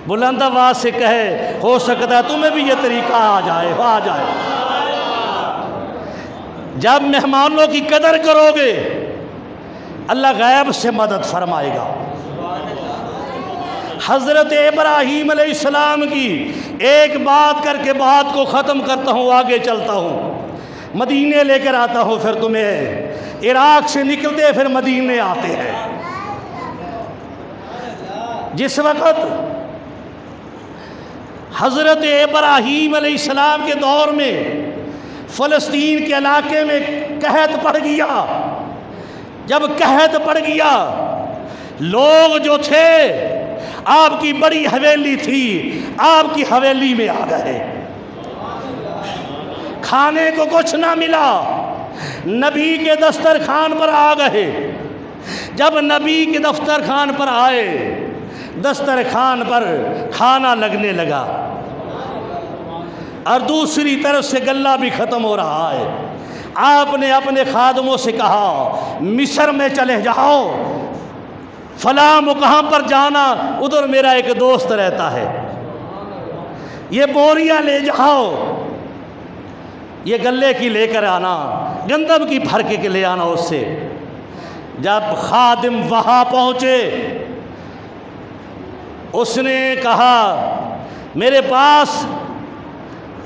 بلند آواز سے کہے ہو سکتا ہے تمہیں بھی یہ طریقہ آ جائے جب مہمانوں کی قدر کرو گے اللہ غیب سے مدد فرمائے گا۔ حضرت ابراہیم علیہ السلام کی ایک بات کر کے بات کو ختم کرتا ہوں، آگے چلتا ہوں، مدینے لے کر آتا ہوں، پھر تمہیں عراق سے نکلتے پھر مدینے آتے ہیں۔ جس وقت حضرت ابراہیم علیہ السلام کے دور میں فلسطین کے علاقے میں قحط پڑ گیا، جب قحط پڑ گیا لوگ جو تھے آپ کی بڑی حویلی تھی، آپ کی حویلی میں آ گئے، کھانے کو کچھ نہ ملا، نبی کے دسترخوان پر آ گئے۔ جب نبی کے دسترخوان پر آئے، دسترخوان پر کھانا لگنے لگا اور دوسری طرف سے غلہ بھی ختم ہو رہا ہے۔ آپ نے اپنے خادموں سے کہا مصر میں چلے جاؤ، فلاں مقام پر جانا، ادھر میرا ایک دوست رہتا ہے، یہ بوریاں لے جاؤ، یہ غلے کی لے کر آنا، گندم کی بھر کے لے آنا اس سے۔ جب خادم وہاں پہنچے اس نے کہا میرے پاس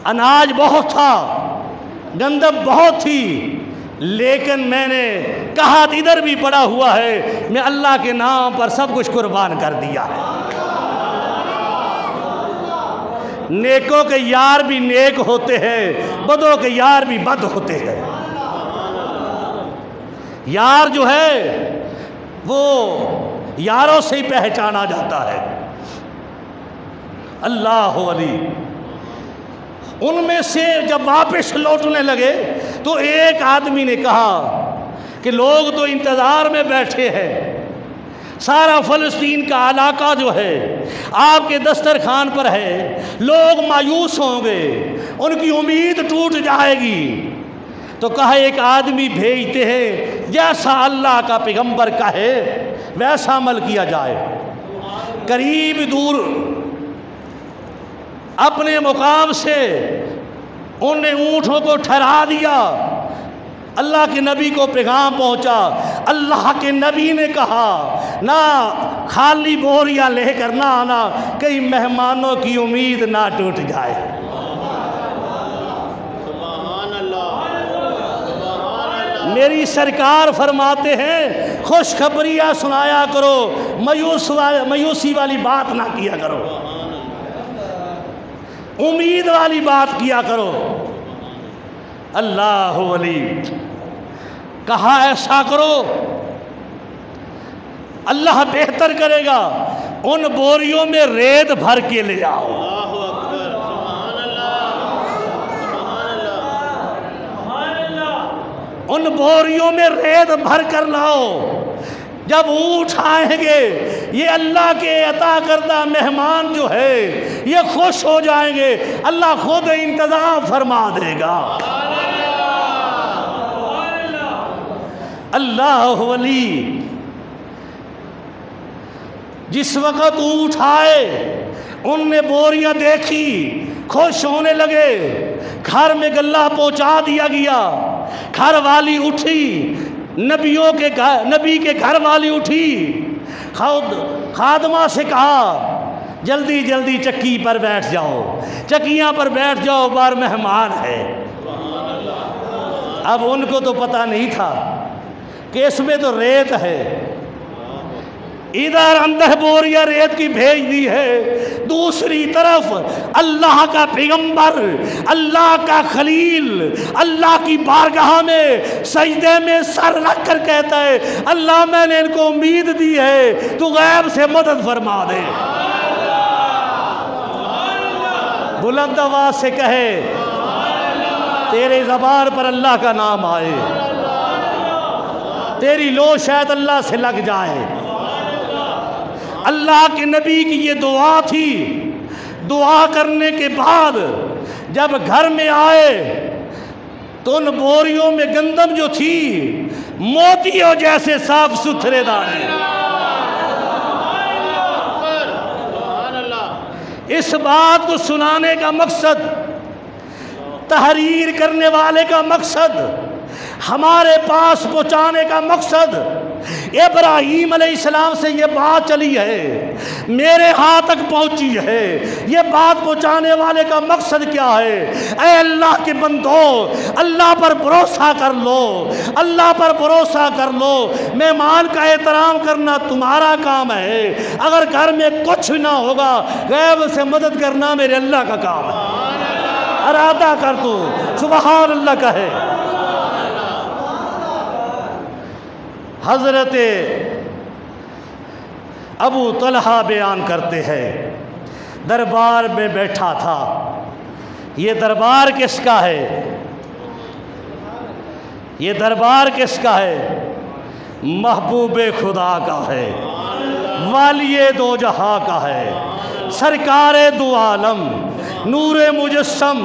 اناج بہت تھا، گندم بہت تھی، لیکن میں نے کہا ادھر بھی پڑا ہوا ہے، میں اللہ کے نام پر سب کچھ قربان کر دیا ہے۔ نیکوں کے یار بھی نیک ہوتے ہیں، بدوں کے یار بھی بد ہوتے ہیں۔ یار جو ہے وہ یاروں سے ہی پہچانا جاتا ہے۔ اللہ علی ان میں سے جب واپس لوٹنے لگے تو ایک آدمی نے کہا کہ لوگ تو انتظار میں بیٹھے ہیں، سارا فلسطین کا علاقہ جو ہے آپ کے دسترخوان پر ہے، لوگ مایوس ہوں گے، ان کی امید ٹوٹ جائے گی، تو کہا ایک آدمی بھیجتے ہیں جیسا اللہ کا پیغمبر کہے ویسا عمل کیا جائے۔ قریب دور اپنے مقام سے انہوں نے اونٹوں کو ٹھہرا دیا، اللہ کے نبی کو پیغام پہنچا۔ اللہ کے نبی نے کہا نہ خالی بوریاں لے کر نہ آنا، کئی مہمانوں کی امید نہ ٹوٹ جائے۔ میری سرکار فرماتے ہیں خوشخبریاں سنایا کرو، مایوسی والی بات نہ کیا کرو، امید والی بات کیا کرو۔ اللہ علی کہا ایسا کرو اللہ بہتر کرے گا، ان بوریوں میں ریت بھر کے لے آؤ۔ ان بوریوں میں ریت بھر کر لاؤ، جب اونٹ آئیں گے یہ اللہ کے عطا کردہ مہمان جو ہے یہ خوش ہو جائیں گے، اللہ خود انتظام فرما دے گا۔ اللہ ولی جس وقت اونٹ آئے ان نے بوریاں دیکھی، خوش ہونے لگے، گھر میں غلہ پہنچا دیا گیا۔ گھر والی اٹھی، نبی کے گھر والی اٹھی، خادمہ سے کہا جلدی جلدی چکی پر بیٹھ جاؤ، چکیاں پر بیٹھ جاؤ، بار مہمان ہے۔ اب ان کو تو پتہ نہیں تھا کہ اس میں تو ریت ہے، ادھر اندر بوریاں ریت کی بھیج دی ہے، دوسری طرف اللہ کا پیغمبر، اللہ کا خلیل اللہ کی بارگاہ میں سجدے میں سر رکھ کر کہتا ہے اللہ میں نے ان کو امید دی ہے، تو غیب سے مدد فرما دے۔ بلند آواز سے کہے تیرے زبان پر اللہ کا نام آئے، تیری لو شاید اللہ سے لگ جائے۔ اللہ کے نبی کی یہ دعا تھی۔ دعا کرنے کے بعد جب گھر میں آئے تو ان بوریوں میں گندم جو تھی موتیوں جیسے صاف ستھرے دانے، اس بات کو سنانے کا مقصد، تحریر کرنے والے کا مقصد، ہمارے پاس پہنچانے کا مقصد، ابراہیم علیہ السلام سے یہ بات چلی ہے، میرے ہاں تک پہنچی ہے، یہ بات پہنچانے والے کا مقصد کیا ہے؟ اے اللہ کے بندو، اللہ پر بھروسہ کر لو، اللہ پر بھروسہ کر لو۔ مہمان کا احترام کرنا تمہارا کام ہے، اگر گھر میں کچھ نہ ہوگا غیب سے مدد کرنا میرے اللہ کا کام ہے۔ ارادہ کر تو سبحان اللہ کہے۔ حضرت ابو طلحہ بیان کرتے ہیں، دربار میں بیٹھا تھا۔ یہ دربار کس کا ہے؟ یہ دربار کس کا ہے؟ محبوب خدا کا ہے، والی دو جہاں کا ہے، سرکار دو عالم، نور مجسم،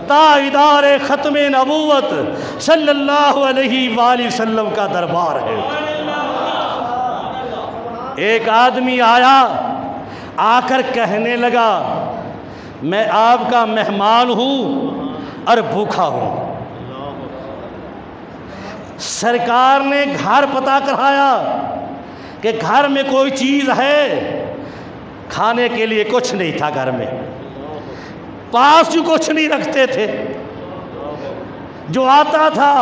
تاجدار ختم نبوت صلی اللہ علیہ وآلہ وسلم کا دربار ہے۔ ایک آدمی آیا، آ کر کہنے لگا میں آپ کا مہمان ہوں اور بھوکا ہوں۔ سرکار نے گھر پتہ کرایا کہ گھر میں کوئی چیز ہے، کھانے کے لیے کچھ نہیں تھا گھر میں، پاس جو کچھ نہیں رکھتے تھے، جو آتا تھا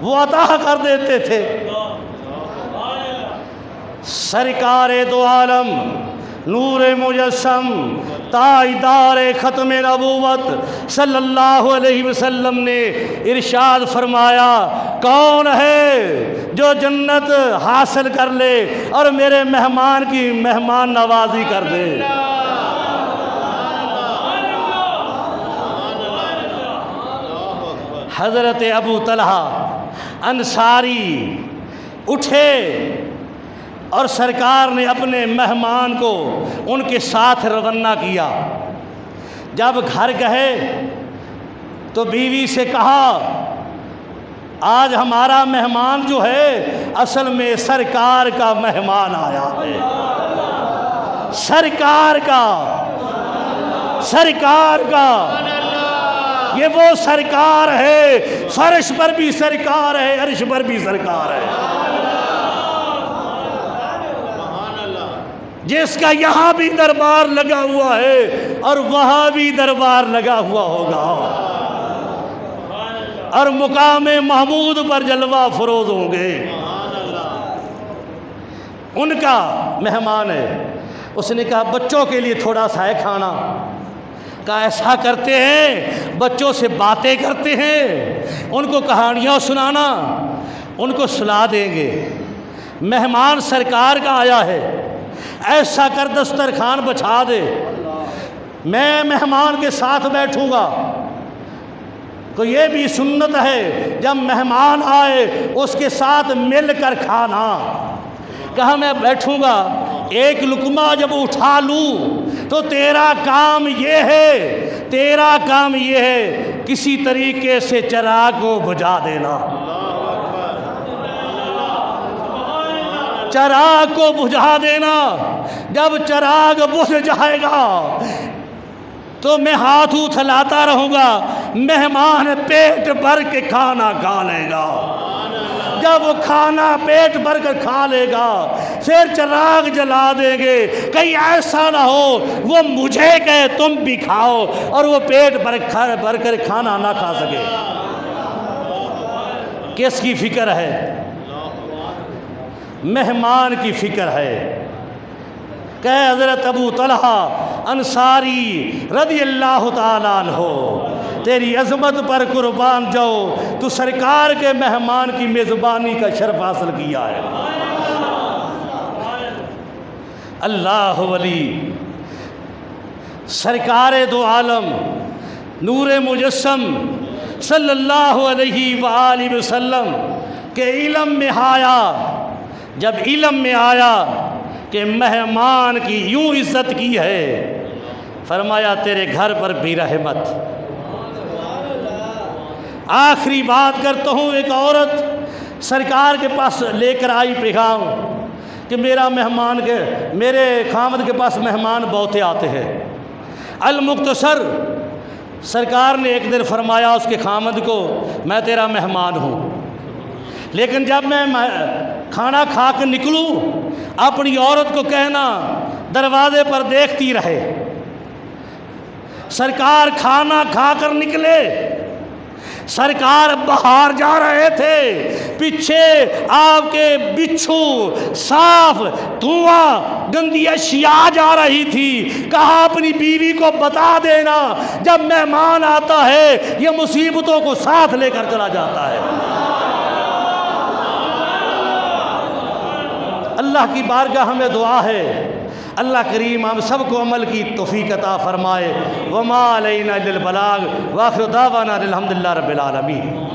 وہ عطا کر دیتے تھے۔ سرکار دو عالم، نور مجسم، تاجدار ختم نبوت صلی اللہ علیہ وسلم نے ارشاد فرمایا، کون ہے جو جنت حاصل کر لے اور میرے مہمان کی مہمان نوازی کر دے؟ حضرت ابو طلحہ انصاری اٹھے اور سرکار نے اپنے مہمان کو ان کے ساتھ روانہ کیا۔ جب گھر گئے تو بیوی سے کہا آج ہمارا مہمان جو ہے اصل میں سرکار کا مہمان آیا ہے، سرکار کا، سرکار کا، یہ وہ سرکار ہے، فرش پر بھی سرکار ہے، عرش پر بھی سرکار ہے، جس کا یہاں بھی دربار لگا ہوا ہے اور وہاں بھی دربار لگا ہوا ہوگا، اور مقام محمود پر جلوہ فروز ہوں گے۔ ان کا مہمان ہے۔ اس نے کہا بچوں کے لیے تھوڑا سا ہے کھانا۔ کہا ایسا کرتے ہیں، بچوں سے باتیں کرتے ہیں، ان کو کہانیاں سنانا، ان کو سلا دیں گے۔ مہمان سرکار کا آیا ہے، ایسا کر دسترخوان بچھا دے، میں مہمان کے ساتھ بیٹھوں گا۔ تو یہ بھی سنت ہے جب مہمان آئے اس کے ساتھ مل کر کھانا۔ کہا میں بیٹھوں گا، ایک لقمہ جب اٹھا لوں تو تیرا کام یہ ہے، تیرا کام یہ ہے کسی طریقے سے چراغ کو بجھا دینا، چراغ کو بجھا دینا۔ جب چراغ بجھ جائے گا تو میں ہاتھ اٹھلاتا رہوں گا، مہمان پیٹ بھر کے کھانا کھا لے گا۔ جب وہ کھانا پیٹ بھر کر کھا لے گا پھر چراغ جلا دیں گے، کہیں ایسا نہ ہو وہ مجھے کہے تم بھی کھاؤ اور وہ پیٹ بھر کر کھانا نہ کھا سکے۔ کس کی فکر ہے؟ مہمان کی فکر ہے۔ کہ حضرت ابو طلحہ انصاری رضی اللہ تعالیٰ عنہ، تیری عظمت پر قربان جاؤ، تو سرکار کے مہمان کی میزبانی کا شرف حاصل کیا ہے۔ اللہ ولی، سرکار دو عالم، نور مجسم صلی اللہ علیہ وآلہ وسلم کے علم میں آیا، جب علم میں آیا کہ مہمان کی یوں عزت کی ہے، فرمایا تیرے گھر پر بھی رحمت۔ آخری بات کرتا ہوں، ایک عورت سرکار کے پاس لے کر آئی پیغام کہ میرے خامد کے پاس مہمان بہتے آتے ہیں۔ المختصر سرکار نے ایک دن فرمایا اس کے خامد کو، میں تیرا مہمان ہوں، لیکن جب میں کھانا کھا کے نکلوں اپنی عورت کو کہنا دروازے پر دیکھتی رہے۔ سرکار کھانا کھا کر نکلے، سرکار باہر جا رہے تھے، پیچھے آپ کے بچھو، صاف، دھواں، گندی اشیاء جا رہی تھی۔ کہا اپنی بیوی کو بتا دینا جب مہمان آتا ہے یہ مصیبتوں کو ساتھ لے کر چلا جاتا ہے۔ اللہ کی بارگاہ ہمیں دعا ہے، اللہ کریم ہم سب کو عمل کی توفیق عطا فرمائے۔ وما علینا الا البلاغ، وآخر دعوانا الحمدللہ رب العالمین۔